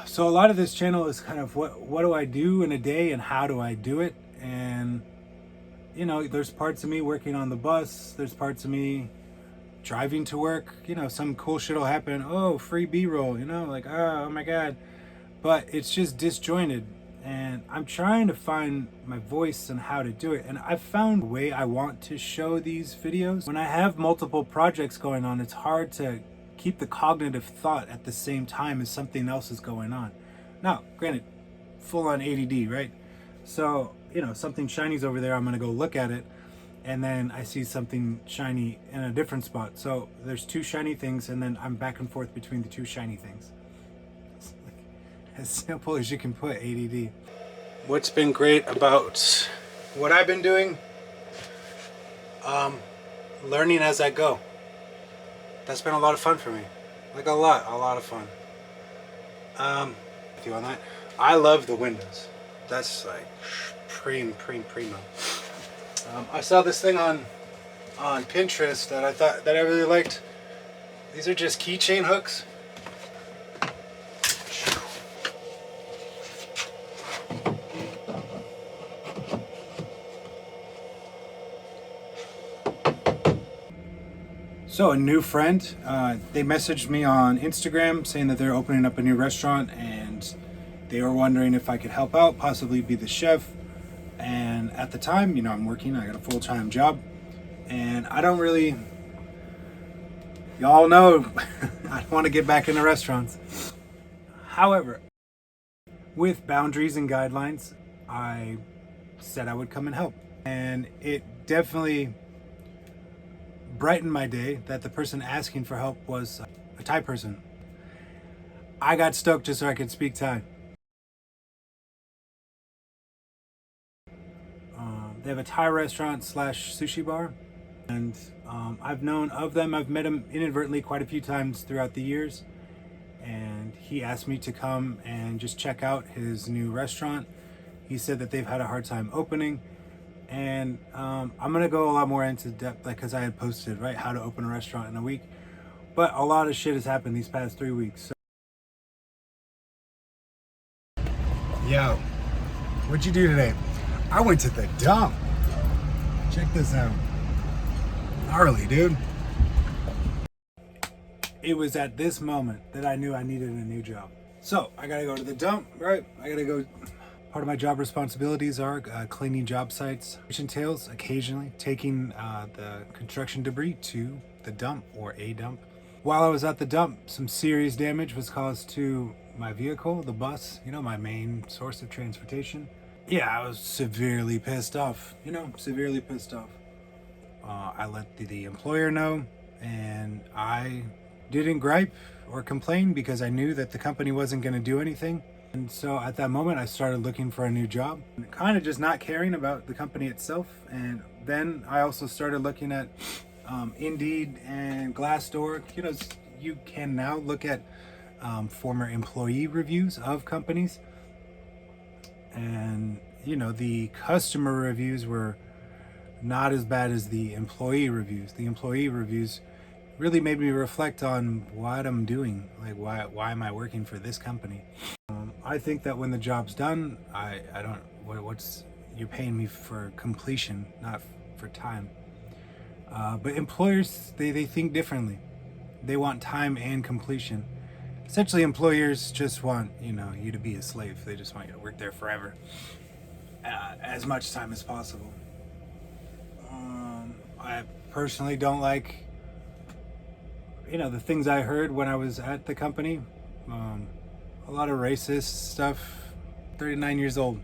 So a lot of this channel is kind of what do I do in a day and how do I do it? And you know, there's parts of me working on the bus, there's parts of me driving to work, you know, some cool shit will happen. Oh, free B-roll, you know, like oh my god. But it's just disjointed, and I'm trying to find my voice and how to do it. And I've found a way I want to show these videos. When I have multiple projects going on, it's hard to keep the cognitive thought at the same time as something else is going on. Now, granted, full on ADD, right? So, you know, something shiny's over there, I'm gonna go look at it, and then I see something shiny in a different spot. So there's two shiny things, and then I'm back and forth between the two shiny things. As simple as you can put ADD. What's been great about what I've been doing? Learning as I go. That's been a lot of fun for me. Like a lot of fun. With you on that. I love the windows. That's like primo. I saw this thing on Pinterest that I really liked. These are just keychain hooks. So a new friend, they messaged me on Instagram saying that they're opening up a new restaurant and they were wondering if I could help out, possibly be the chef. And at the time, you know, I'm working, I got a full-time job, and I don't really, y'all know, I don't want to get back into restaurants. However, with boundaries and guidelines, I said I would come and help. And it definitely brightened my day that the person asking for help was a Thai person. I got stoked just so I could speak Thai. They have a Thai restaurant slash sushi bar, and I've known of them. I've met him inadvertently quite a few times throughout the years, and he asked me to come and just check out his new restaurant. He said that they've had a hard time opening, and I'm gonna go a lot more into depth, like, because I had posted, right, how to open a restaurant in a week, but a lot of shit has happened these past 3 weeks. Yo, what'd you do today? I went to the dump. Check this out. Gnarly, dude. It was at this moment that I knew I needed a new job. So I gotta go to the dump, right? I gotta go. Part of my job responsibilities are cleaning job sites, which entails occasionally taking the construction debris to the dump or a dump. While I was at the dump, some serious damage was caused to my vehicle, the bus, you know, my main source of transportation. Yeah, I was severely pissed off, you know, severely pissed off. I let the employer know, and I didn't gripe or complain because I knew that the company wasn't going to do anything. And so at that moment, I started looking for a new job, kind of just not caring about the company itself. And then I also started looking at Indeed and Glassdoor. You know, you can now look at former employee reviews of companies. And, you know, the customer reviews were not as bad as the employee reviews. The employee reviews really made me reflect on what I'm doing. Like, why am I working for this company? I think that when the job's done, I don't, what's, you're paying me for completion, not for time. But employers, they think differently. They want time and completion. Essentially, employers just want, you know, you to be a slave. They just want you to work there forever, as much time as possible. I personally don't like, you know, the things I heard when I was at the company. A lot of racist stuff. 39 years old.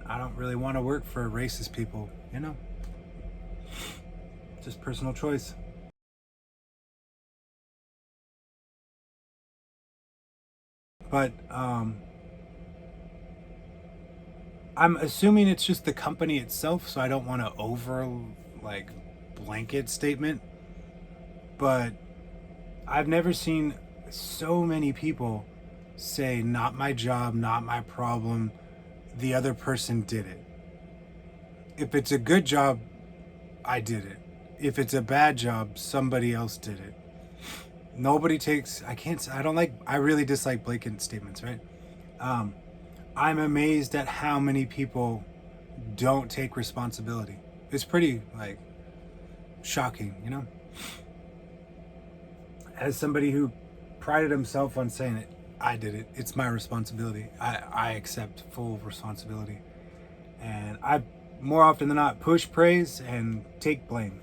I don't really want to work for racist people, you know? Just personal choice. But I'm assuming it's just the company itself, so I don't want to like blanket statement. But I've never seen so many people say, not my job, not my problem, the other person did it. If it's a good job, I did it. If it's a bad job, somebody else did it. nobody takes, I really dislike blatant statements, right? I'm amazed at how many people don't take responsibility. It's pretty like shocking, you know? As somebody who prided himself on saying it, I did it. It's my responsibility. I accept full responsibility. And I, more often than not, push praise and take blame.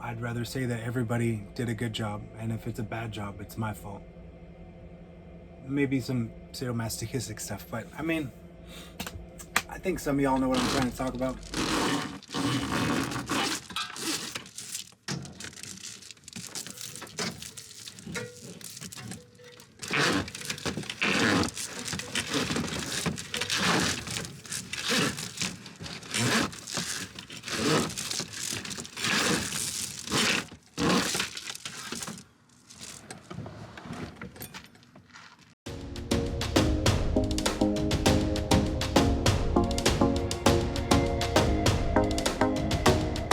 I'd rather say that everybody did a good job, and if it's a bad job, it's my fault. Maybe some sadomasochistic stuff, but I mean, I think some of y'all know what I'm trying to talk about.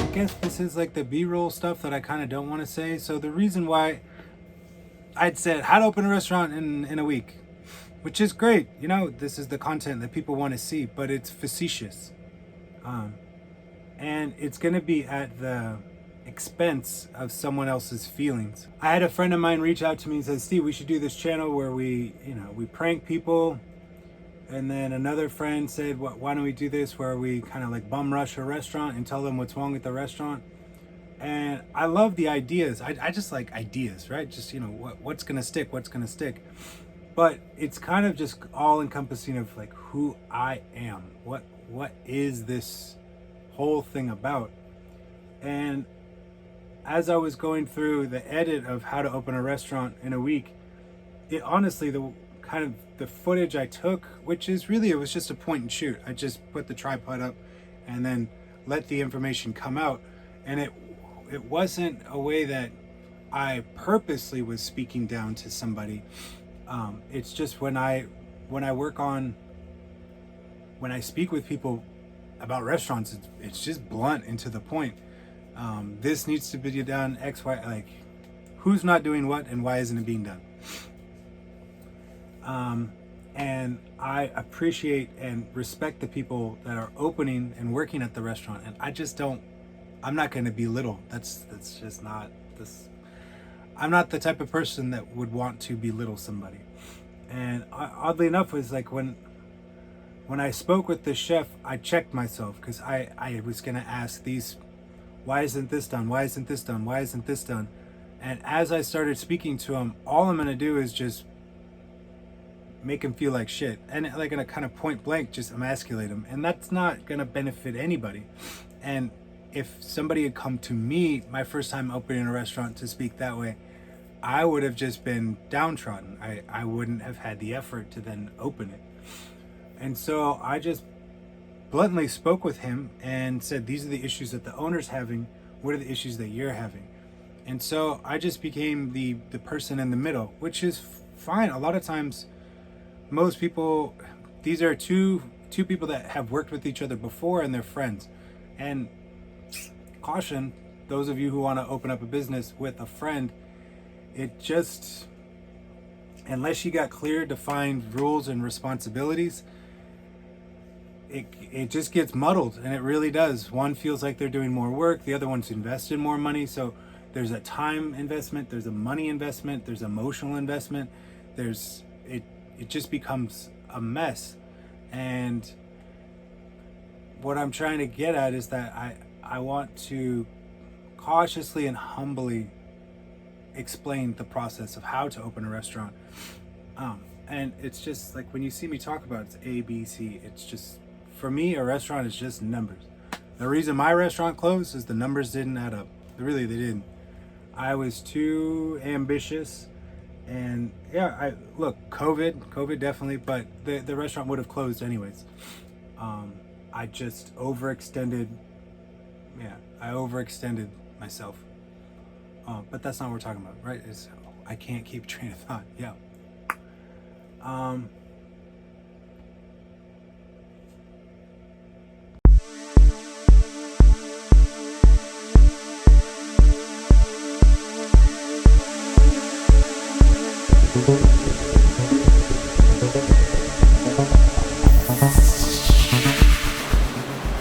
I guess this is like the B-roll stuff that I kind of don't want to say. So the reason why I'd said how to open a restaurant in a week, which is great. You know, this is the content that people want to see, but it's facetious. And it's going to be at the expense of someone else's feelings. I had a friend of mine reach out to me and said, Steve, we should do this channel where we prank people. And then another friend said, why don't we do this where we kind of like bum rush a restaurant and tell them what's wrong with the restaurant? And I love the ideas. I just like ideas, right? Just, what's going to stick, what's going to stick. But it's kind of just all encompassing of like who I am. What is this whole thing about? And as I was going through the edit of how to open a restaurant in a week, it honestly, the footage I took, which is really, it was just a point and shoot. I just put the tripod up and then let the information come out. And it wasn't a way that I purposely was speaking down to somebody. It's just when I speak with people about restaurants, it's just blunt and to the point. This needs to be done X, Y, like who's not doing what and why isn't it being done? And I appreciate and respect the people that are opening and working at the restaurant. And I'm not going to belittle. That's just not this. I'm not the type of person that would want to belittle somebody. And oddly enough, was like when I spoke with the chef, I checked myself because I was going to ask these, why isn't this done? Why isn't this done? Why isn't this done? And as I started speaking to him, all I'm going to do is just make him feel like shit, and like in a kind of point blank just emasculate him, and that's not gonna benefit anybody. And if somebody had come to me my first time opening a restaurant to speak that way, I would have just been downtrodden. I wouldn't have had the effort to then open it. And so I just bluntly spoke with him and said, these are the issues that the owner's having, what are the issues that you're having? And so I just became the person in the middle, which is fine. A lot of times most people, these are two people that have worked with each other before and they're friends. And caution, those of you who want to open up a business with a friend, it just, unless you got clear defined rules and responsibilities, it just gets muddled, and it really does. One feels like they're doing more work, the other one's invested more money. So there's a time investment, there's a money investment, there's emotional investment, it just becomes a mess. And what I'm trying to get at is that I want to cautiously and humbly explain the process of how to open a restaurant. And it's just like when you see me talk about it's A, B, C, it's just, for me, a restaurant is just numbers. The reason my restaurant closed is the numbers didn't add up. Really, they didn't. I was too ambitious. And yeah, COVID definitely, but the restaurant would have closed anyways. I just overextended. Yeah, I overextended myself. But that's not what we're talking about, right? I can't keep train of thought. Yeah.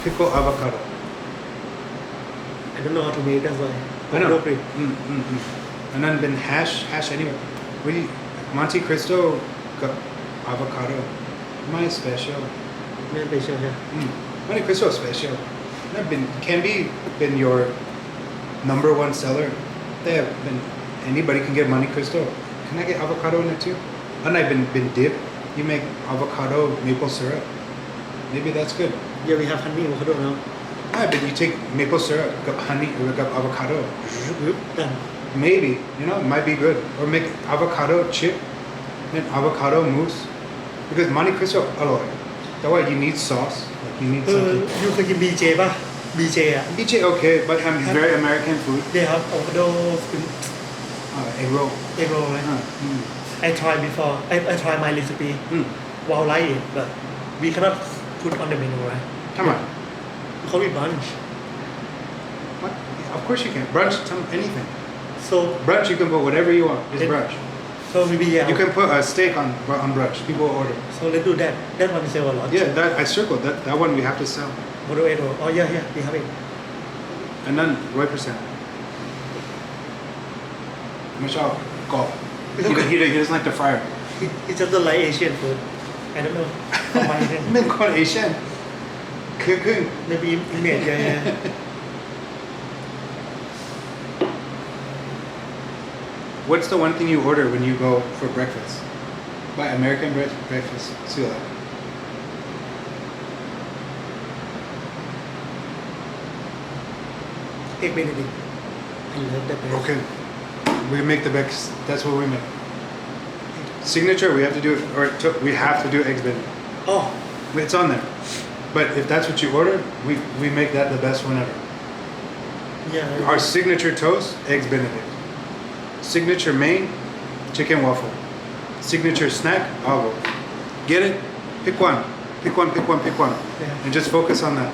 Pickle avocado. I don't know how to make that's why. I know. Appropriate. And then been hash anyway. We Monte Cristo got avocado. My special. Not special, yeah. Monte Cristo special. That can be your number one seller. They have been anybody can get Monte Cristo. Can I get avocado in it too? And I've been dip. You make avocado maple syrup. Maybe that's good. Yeah, we have honey avocado now. But you take maple syrup, got honey, or got avocado. Done. Maybe, it might be good. Or make avocado chip and avocado mousse. Because Monte Cristo, alloy. That's why you need sauce. Like you need เออ something. ยูเคยกิน BJ ป่ะ BJ อ่ะ BJ okay, but I'm very American food. they have avocado Egg roll. egg roll right I tried before I tried my recipe wow like it but we cannot put on the menu right Come on. because we brunch What? Of course you can. Brunch, anything. so Brunch, you can put whatever you want. It's It- brunch. so maybe yeah You can put a steak on brunch. People will order. so let's do that that one is sell a lot Yeah, that I circled. That one we have to sell. Modo egg roll oh yeah we have it And then 100%. Michelle, go. He doesn't like the fryer. it's just like Asian food I don't know how my Men call Asian. Cooking. maybe image yeah What's the one thing you order when you go for breakfast? Buy American breakfast. Sila. egg benedict I love that bread. Okay. We make the best. That's what we make. Signature, we have to do it, we have to do eggs Benedict. oh It's on there. But if that's what you order, we make that the best one ever. yeah Our signature toast, eggs Benedict. Signature main, chicken waffle. Signature snack, avo. Get it? Pick one. Pick one, pick one, pick one. Yeah. And just focus on that.